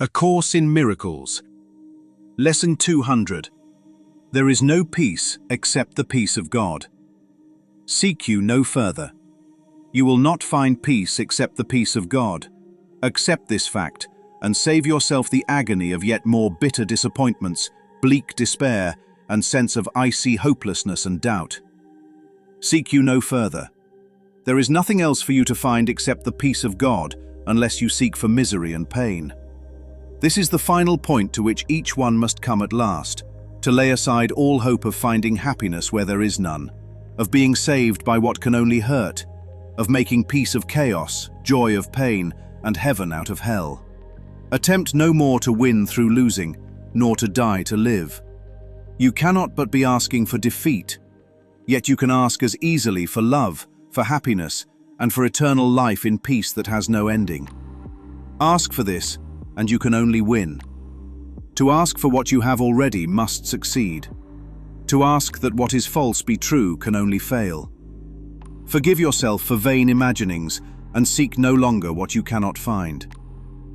A Course in Miracles. Lesson 200. There is no peace except the peace of God. Seek you no further. You will not find peace except the peace of God. Accept this fact, and save yourself the agony of yet more bitter disappointments, bleak despair, and sense of icy hopelessness and doubt. Seek you no further. There is nothing else for you to find except the peace of God, unless you seek for misery and pain. This is the final point to which each one must come at last, to lay aside all hope of finding happiness where there is none, of being saved by what can only hurt, of making peace of chaos, joy of pain, and heaven out of hell. Attempt no more to win through losing, nor to die to live. You cannot but be asking for defeat, yet you can ask as easily for love, for happiness, and for eternal life in peace that has no ending. Ask for this, and you can only win. To ask for what you have already must succeed. To ask that what is false be true can only fail. Forgive yourself for vain imaginings, and seek no longer what you cannot find.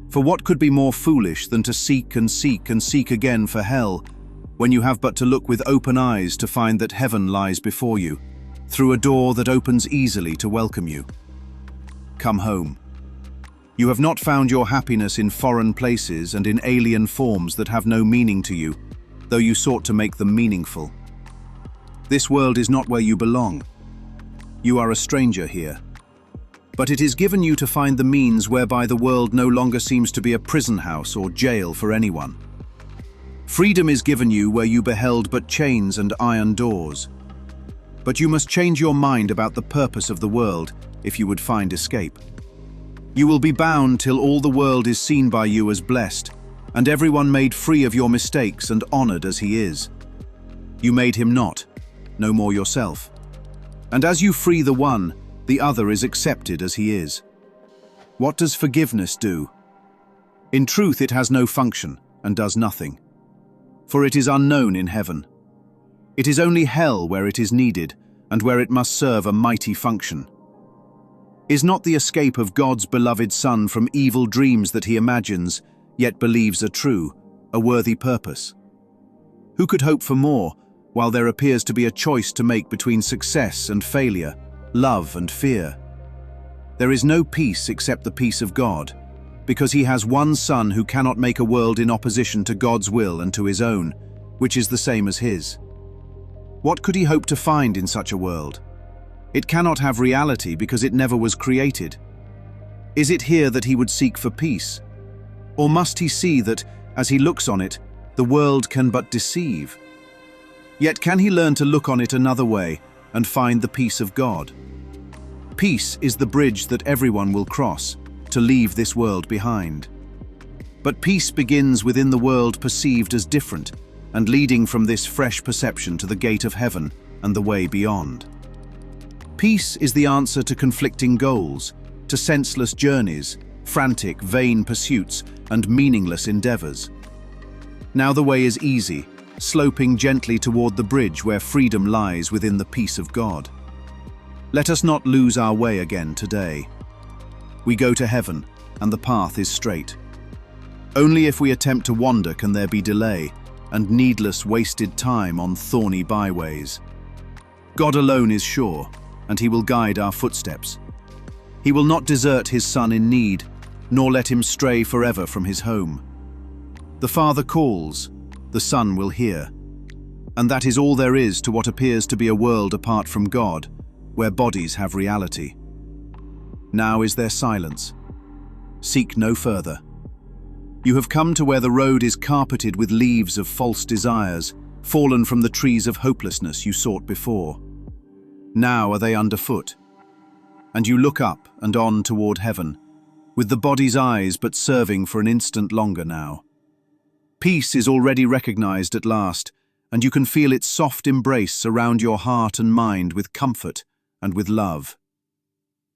For what could be more foolish than to seek and seek and seek again for hell, when you have but to look with open eyes to find that heaven lies before you, through a door that opens easily to welcome you? Come home. You have not found your happiness in foreign places and in alien forms that have no meaning to you, though you sought to make them meaningful. This world is not where you belong. You are a stranger here. But it is given you to find the means whereby the world no longer seems to be a prison house or jail for anyone. Freedom is given you where you beheld but chains and iron doors. But you must change your mind about the purpose of the world if you would find escape. You will be bound till all the world is seen by you as blessed, and everyone made free of your mistakes and honored as he is. You made him not, no more yourself. And as you free the one, the other is accepted as he is. What does forgiveness do? In truth, it has no function and does nothing. For it is unknown in heaven. It is only hell where it is needed, and where it must serve a mighty function. Is not the escape of God's beloved Son from evil dreams that he imagines, yet believes are true, a worthy purpose? Who could hope for more, while there appears to be a choice to make between success and failure, love and fear? There is no peace except the peace of God, because he has one Son who cannot make a world in opposition to God's will and to his own, which is the same as his. What could he hope to find in such a world? It cannot have reality because it never was created. Is it here that he would seek for peace? Or must he see that, as he looks on it, the world can but deceive? Yet can he learn to look on it another way and find the peace of God? Peace is the bridge that everyone will cross to leave this world behind. But peace begins within the world perceived as different and leading from this fresh perception to the gate of heaven and the way beyond. Peace is the answer to conflicting goals, to senseless journeys, frantic, vain pursuits, and meaningless endeavors. Now the way is easy, sloping gently toward the bridge where freedom lies within the peace of God. Let us not lose our way again today. We go to heaven, and the path is straight. Only if we attempt to wander can there be delay, and needless wasted time on thorny byways. God alone is sure, and he will guide our footsteps. He will not desert his Son in need, nor let him stray forever from his home. The Father calls, the Son will hear. And that is all there is to what appears to be a world apart from God, where bodies have reality. Now is there silence. Seek no further. You have come to where the road is carpeted with leaves of false desires, fallen from the trees of hopelessness you sought before. Now are they underfoot, and you look up and on toward heaven, with the body's eyes but serving for an instant longer now. Peace is already recognized at last, and you can feel its soft embrace surround your heart and mind with comfort and with love.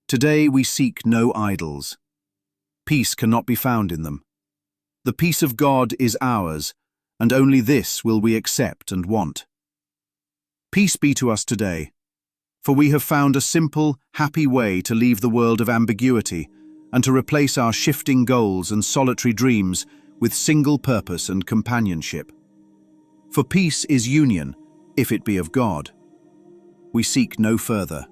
Today we seek no idols. Peace cannot be found in them. The peace of God is ours, and only this will we accept and want. Peace be to us today, for we have found a simple, happy way to leave the world of ambiguity and to replace our shifting goals and solitary dreams with single purpose and companionship. For peace is union, if it be of God. We seek no further.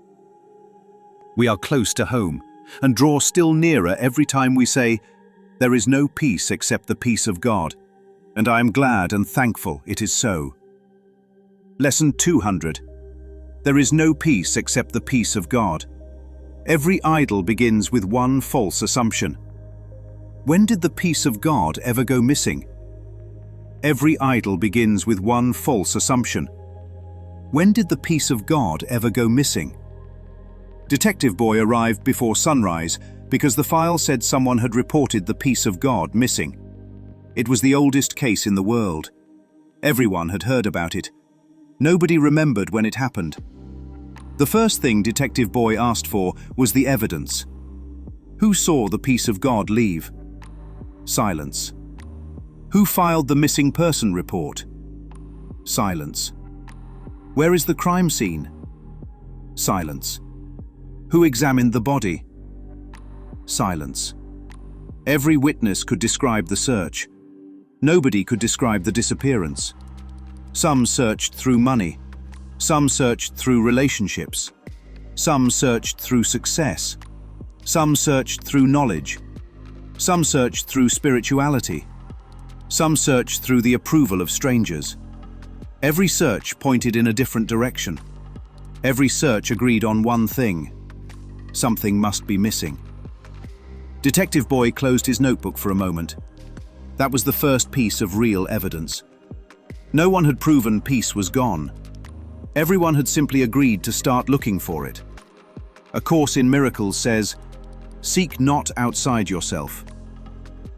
We are close to home and draw still nearer every time we say, "There is no peace except the peace of God, and I am glad and thankful it is so." Lesson 200. There is no peace except the peace of God. Every idol begins with one false assumption. When did the peace of God ever go missing? Every idol begins with one false assumption. When did the peace of God ever go missing? Detective Boy arrived before sunrise because the file said someone had reported the peace of God missing. It was the oldest case in the world. Everyone had heard about it. Nobody remembered when it happened. The first thing Detective Boy asked for was the evidence. Who saw the peace of God leave? Silence. Who filed the missing person report? Silence. Where is the crime scene? Silence. Who examined the body? Silence. Every witness could describe the search. Nobody could describe the disappearance. Some searched through money. Some searched through relationships. Some searched through success. Some searched through knowledge. Some searched through spirituality. Some searched through the approval of strangers. Every search pointed in a different direction. Every search agreed on one thing. Something must be missing. Detective Boy closed his notebook for a moment. That was the first piece of real evidence. No one had proven peace was gone. Everyone had simply agreed to start looking for it. A Course in Miracles says, "Seek not outside yourself."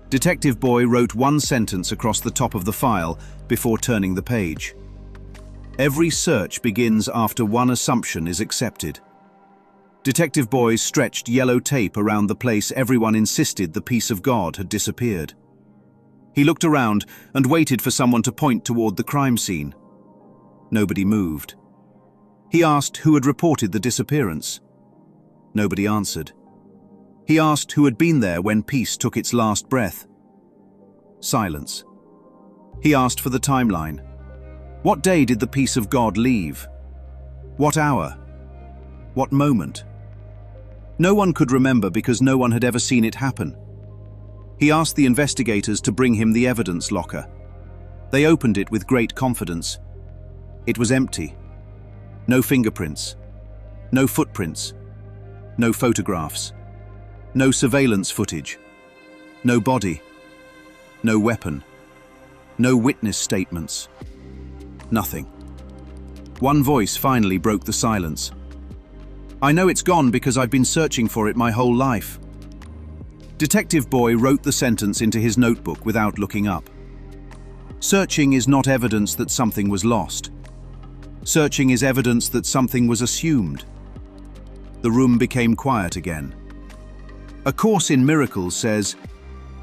Detective Boy wrote one sentence across the top of the file before turning the page. Every search begins after one assumption is accepted. Detective Boy stretched yellow tape around the place everyone insisted the peace of God had disappeared. He looked around and waited for someone to point toward the crime scene. Nobody moved. He asked who had reported the disappearance. Nobody answered. He asked who had been there when peace took its last breath. Silence. He asked for the timeline. What day did the peace of God leave? What hour? What moment? No one could remember because no one had ever seen it happen. He asked the investigators to bring him the evidence locker. They opened it with great confidence. It was empty. No fingerprints. No footprints. No photographs. No surveillance footage. No body. No weapon. No witness statements. Nothing. One voice finally broke the silence. "I know it's gone because I've been searching for it my whole life." Detective Boy wrote the sentence into his notebook without looking up. Searching is not evidence that something was lost. Searching is evidence that something was assumed. The room became quiet again. A Course in Miracles says,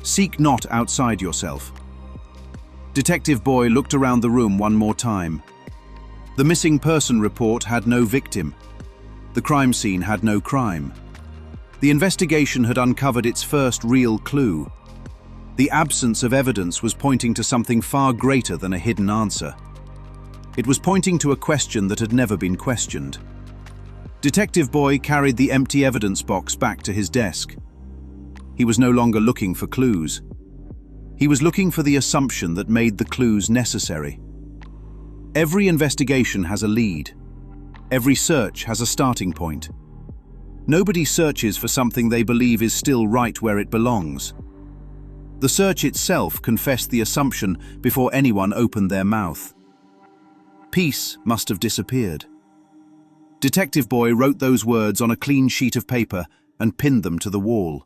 "Seek not outside yourself." Detective Boy looked around the room one more time. The missing person report had no victim. The crime scene had no crime. The investigation had uncovered its first real clue. The absence of evidence was pointing to something far greater than a hidden answer. It was pointing to a question that had never been questioned. Detective Boy carried the empty evidence box back to his desk. He was no longer looking for clues. He was looking for the assumption that made the clues necessary. Every investigation has a lead. Every search has a starting point. Nobody searches for something they believe is still right where it belongs. The search itself confessed the assumption before anyone opened their mouth. Peace must have disappeared. Detective Boy wrote those words on a clean sheet of paper and pinned them to the wall.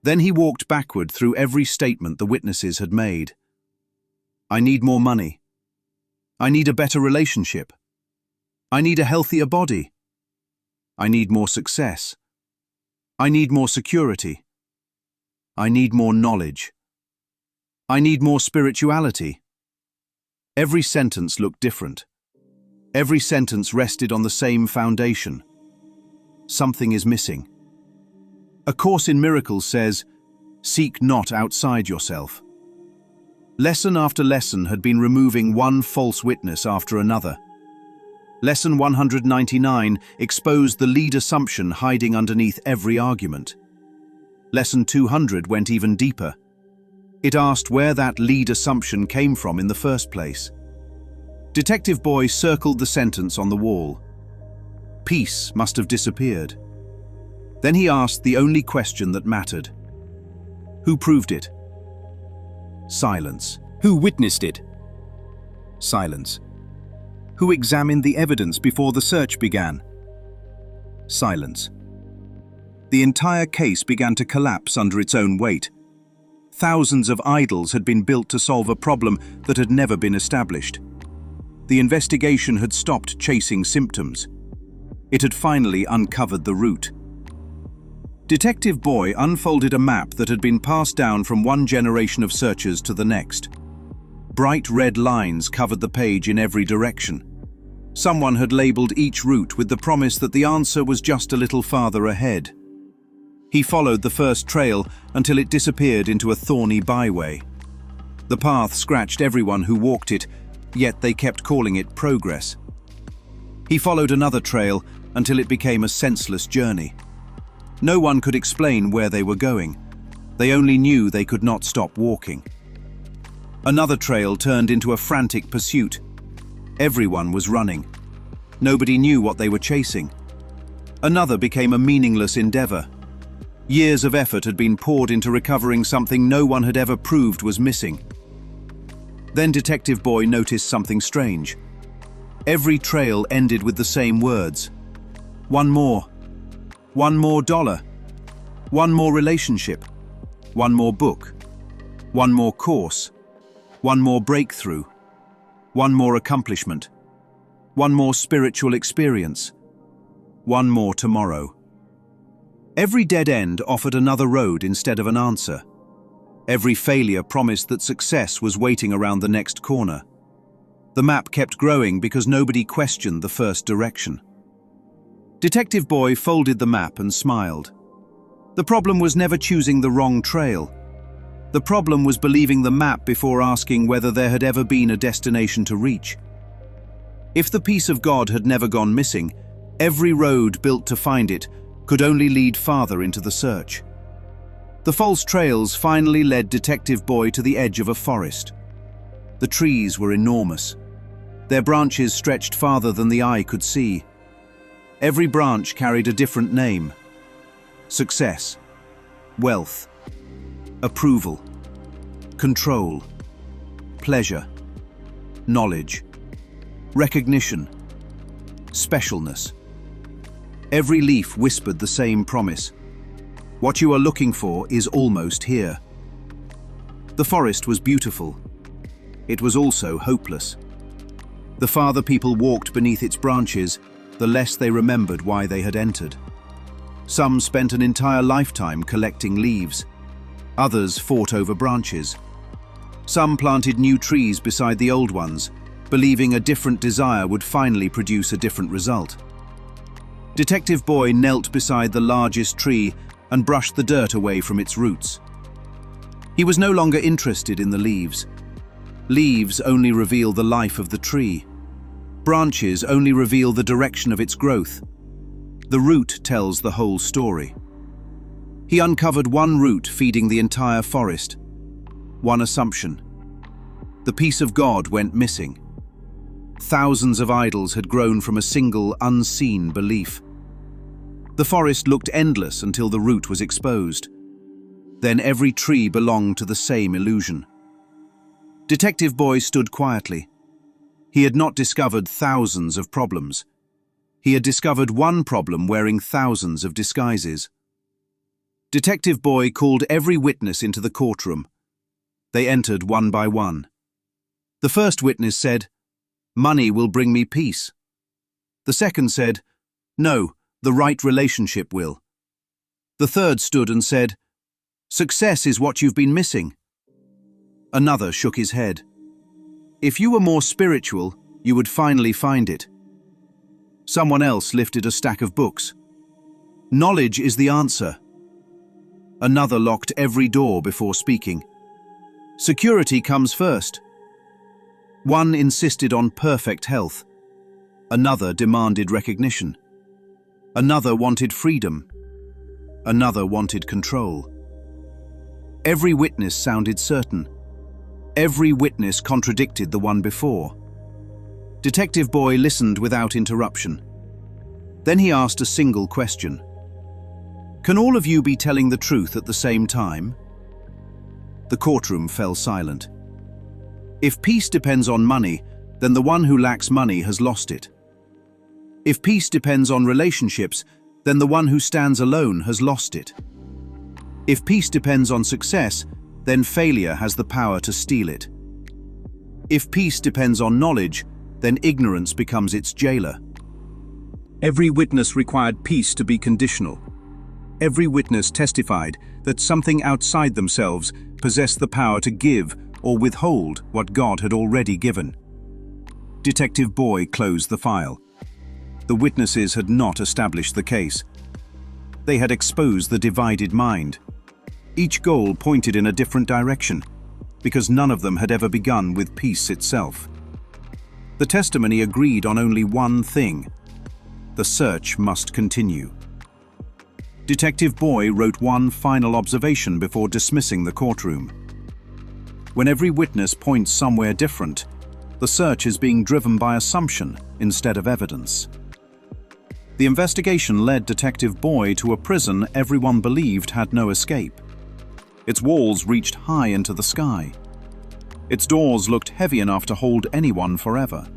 Then he walked backward through every statement the witnesses had made. I need more money. I need a better relationship. I need a healthier body. I need more success. I need more security. I need more knowledge. I need more spirituality. Every sentence looked different. Every sentence rested on the same foundation. Something is missing. A Course in Miracles says, seek not outside yourself. Lesson after lesson had been removing one false witness after another. Lesson 199 exposed the lead assumption hiding underneath every argument. Lesson 200 went even deeper. It asked where that lead assumption came from in the first place. Detective Boy circled the sentence on the wall. Peace must have disappeared. Then he asked the only question that mattered. Who proved it? Silence. Who witnessed it? Silence. Who examined the evidence before the search began? Silence. The entire case began to collapse under its own weight. Thousands of idols had been built to solve a problem that had never been established. The investigation had stopped chasing symptoms. It had finally uncovered the root. Detective Boy unfolded a map that had been passed down from one generation of searchers to the next. Bright red lines covered the page in every direction. Someone had labeled each route with the promise that the answer was just a little farther ahead. He followed the first trail until it disappeared into a thorny byway. The path scratched everyone who walked it, yet they kept calling it progress. He followed another trail until it became a senseless journey. No one could explain where they were going. They only knew they could not stop walking. Another trail turned into a frantic pursuit. Everyone was running. Nobody knew what they were chasing. Another became a meaningless endeavor. Years of effort had been poured into recovering something no one had ever proved was missing. Then Detective Boy noticed something strange. Every trail ended with the same words. One more dollar. One more relationship. One more book. One more course. One more breakthrough. One more accomplishment. One more spiritual experience. One more tomorrow. Every dead end offered another road instead of an answer. Every failure promised that success was waiting around the next corner. The map kept growing because nobody questioned the first direction. Detective Boy folded the map and smiled. The problem was never choosing the wrong trail. The problem was believing the map before asking whether there had ever been a destination to reach. If the peace of God had never gone missing, every road built to find it could only lead farther into the search. The false trails finally led Detective Boy to the edge of a forest. The trees were enormous. Their branches stretched farther than the eye could see. Every branch carried a different name. Success, wealth, approval, control, pleasure, knowledge, recognition, specialness. Every leaf whispered the same promise. What you are looking for is almost here. The forest was beautiful. It was also hopeless. The farther people walked beneath its branches, the less they remembered why they had entered. Some spent an entire lifetime collecting leaves. Others fought over branches. Some planted new trees beside the old ones, believing a different desire would finally produce a different result. Detective Boy knelt beside the largest tree and brushed the dirt away from its roots. He was no longer interested in the leaves. Leaves only reveal the life of the tree. Branches only reveal the direction of its growth. The root tells the whole story. He uncovered one root feeding the entire forest. One assumption. The peace of God went missing. Thousands of idols had grown from a single, unseen belief. The forest looked endless until the root was exposed. Then every tree belonged to the same illusion. Detective Boy stood quietly. He had not discovered thousands of problems. He had discovered one problem wearing thousands of disguises. Detective Boy called every witness into the courtroom. They entered one by one. The first witness said, "Money will bring me peace." The second said, "No, the right relationship will." The third stood and said, "Success is what you've been missing." Another shook his head. "If you were more spiritual, you would finally find it." Someone else lifted a stack of books. "Knowledge is the answer." Another locked every door before speaking. Security comes first. One insisted on perfect health. Another demanded recognition. Another wanted freedom. Another wanted control. Every witness sounded certain. Every witness contradicted the one before. Detective Boy listened without interruption. Then he asked a single question. "Can all of you be telling the truth at the same time?" The courtroom fell silent. If peace depends on money, then the one who lacks money has lost it. If peace depends on relationships, then the one who stands alone has lost it. If peace depends on success, then failure has the power to steal it. If peace depends on knowledge, then ignorance becomes its jailer. Every witness required peace to be conditional. Every witness testified that something outside themselves possessed the power to give or withhold what God had already given. Detective Boy closed the file. The witnesses had not established the case. They had exposed the divided mind. Each goal pointed in a different direction, because none of them had ever begun with peace itself. The testimony agreed on only one thing: the search must continue. Detective Boy wrote one final observation before dismissing the courtroom. When every witness points somewhere different, the search is being driven by assumption instead of evidence. The investigation led Detective Boy to a prison everyone believed had no escape. Its walls reached high into the sky. Its doors looked heavy enough to hold anyone forever.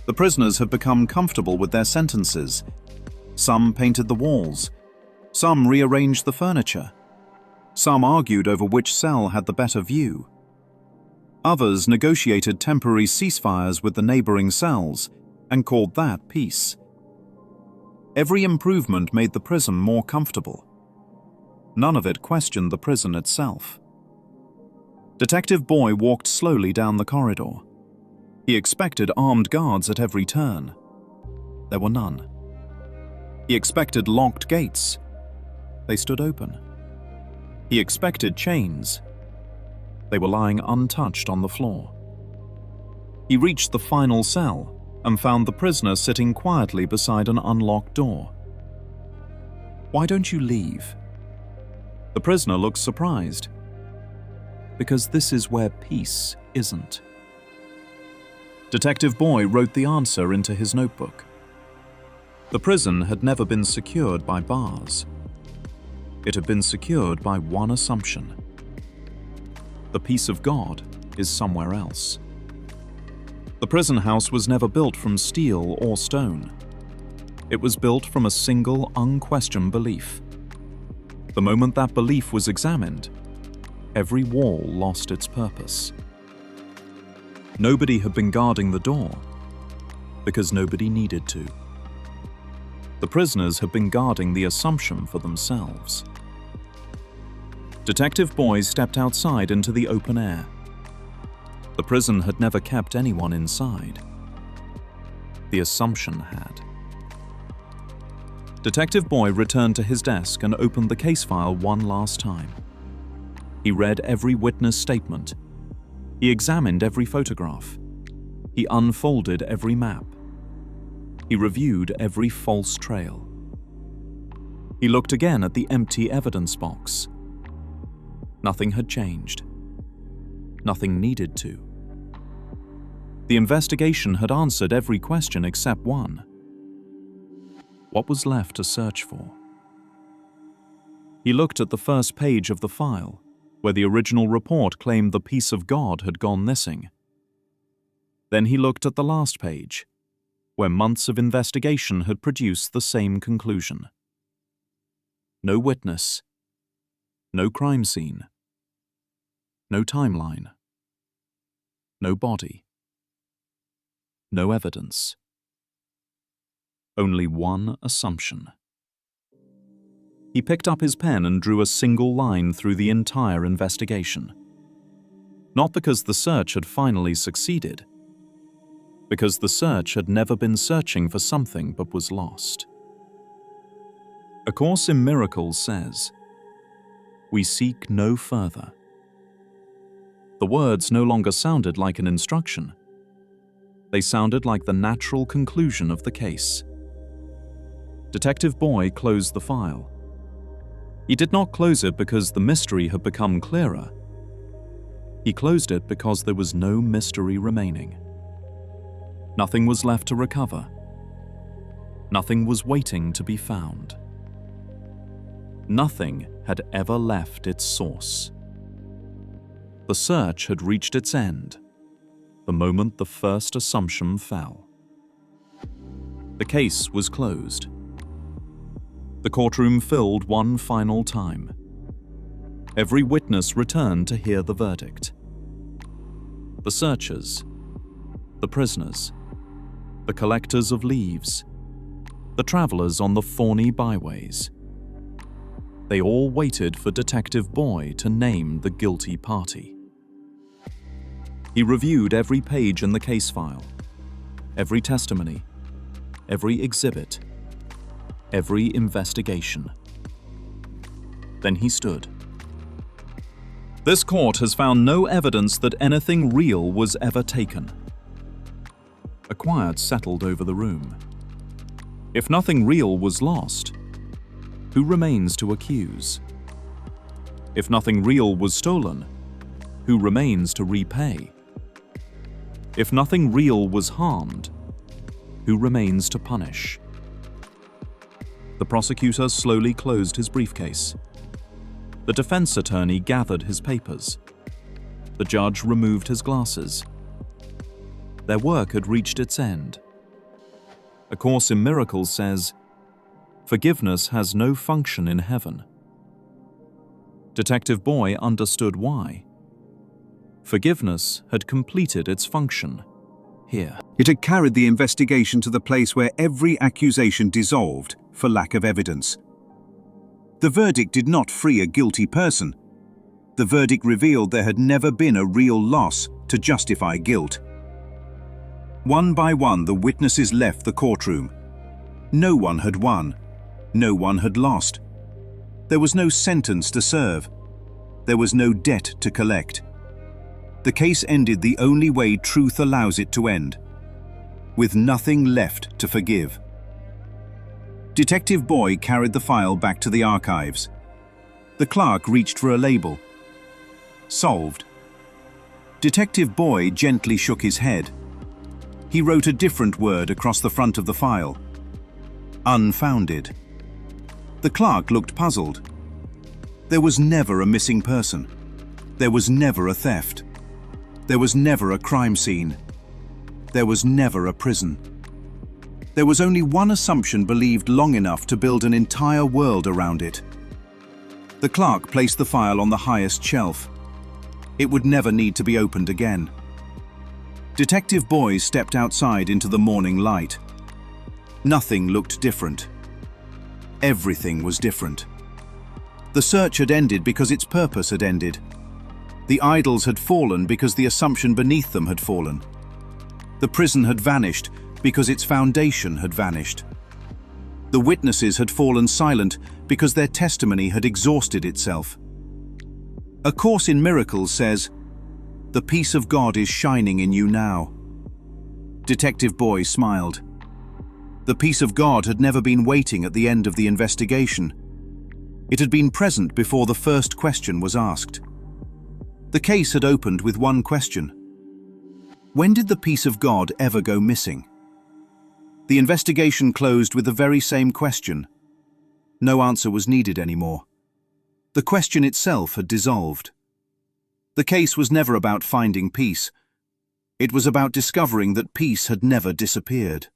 The prisoners had become comfortable with their sentences. Some painted the walls. Some rearranged the furniture. Some argued over which cell had the better view. Others negotiated temporary ceasefires with the neighboring cells and called that peace. Every improvement made the prison more comfortable. None of it questioned the prison itself. Detective Boy walked slowly down the corridor. He expected armed guards at every turn. There were none. He expected locked gates. They stood open. He expected chains. They were lying untouched on the floor. He reached the final cell and found the prisoner sitting quietly beside an unlocked door. "Why don't you leave?" The prisoner looked surprised. "Because this is where peace isn't." Detective Boy wrote the answer into his notebook. The prison had never been secured by bars. It had been secured by one assumption: the peace of God is somewhere else. The prison house was never built from steel or stone. It was built from a single, unquestioned belief. The moment that belief was examined, every wall lost its purpose. Nobody had been guarding the door, because nobody needed to. The prisoners had been guarding the assumption for themselves. Detective Boy stepped outside into the open air. The prison had never kept anyone inside. The assumption had. Detective Boy returned to his desk and opened the case file one last time. He read every witness statement. He examined every photograph. He unfolded every map. He reviewed every false trail. He looked again at the empty evidence box. Nothing had changed. Nothing needed to. The investigation had answered every question except one. What was left to search for? He looked at the first page of the file, where the original report claimed the peace of God had gone missing. Then he looked at the last page, where months of investigation had produced the same conclusion. No witness, no crime scene, no timeline, no body, no evidence. Only one assumption. He picked up his pen and drew a single line through the entire investigation. Not because the search had finally succeeded, because the search had never been searching for something but was lost. A Course in Miracles says, "We seek no further. The words no longer sounded like an instruction. They sounded like the natural conclusion of the case. Detective Boy closed the file. He did not close it because the mystery had become clearer. He closed it because there was no mystery remaining. Nothing was left to recover. Nothing was waiting to be found. Nothing had ever left its source. The search had reached its end the moment the first assumption fell. The case was closed. The courtroom filled one final time. Every witness returned to hear the verdict. The searchers, the prisoners, the collectors of leaves, the travelers on the thorny byways. They all waited for Detective Boy to name the guilty party. He reviewed every page in the case file, every testimony, every exhibit, every investigation. Then he stood. This court has found no evidence that anything real was ever taken. A quiet settled over the room. If nothing real was lost, who remains to accuse? If nothing real was stolen, who remains to repay? If nothing real was harmed, who remains to punish? The prosecutor slowly closed his briefcase. The defense attorney gathered his papers. The judge removed his glasses. Their work had reached its end. A Course in Miracles says, "Forgiveness has no function in heaven." Detective Boy understood why. Forgiveness had completed its function here. It had carried the investigation to the place where every accusation dissolved for lack of evidence. The verdict did not free a guilty person. The verdict revealed there had never been a real loss to justify guilt. One by one, the witnesses left the courtroom. No one had won. No one had lost. There was no sentence to serve. There was no debt to collect. The case ended the only way truth allows it to end, with nothing left to forgive. Detective Boy carried the file back to the archives. The clerk reached for a label. Solved. Detective Boy gently shook his head. He wrote a different word across the front of the file. Unfounded. The clerk looked puzzled. There was never a missing person. There was never a theft. There was never a crime scene. There was never a prison. There was only one assumption believed long enough to build an entire world around it. The clerk placed the file on the highest shelf. It would never need to be opened again. Detective Boy stepped outside into the morning light. Nothing looked different. Everything was different. The search had ended because its purpose had ended. The idols had fallen because the assumption beneath them had fallen. The prison had vanished because its foundation had vanished. The witnesses had fallen silent because their testimony had exhausted itself. A Course in Miracles says, "The peace of God is shining in you now." Detective Boy smiled. The peace of God had never been waiting at the end of the investigation. It had been present before the first question was asked. The case had opened with one question. When did the peace of God ever go missing? The investigation closed with the very same question. No answer was needed anymore. The question itself had dissolved. The case was never about finding peace. It was about discovering that peace had never disappeared.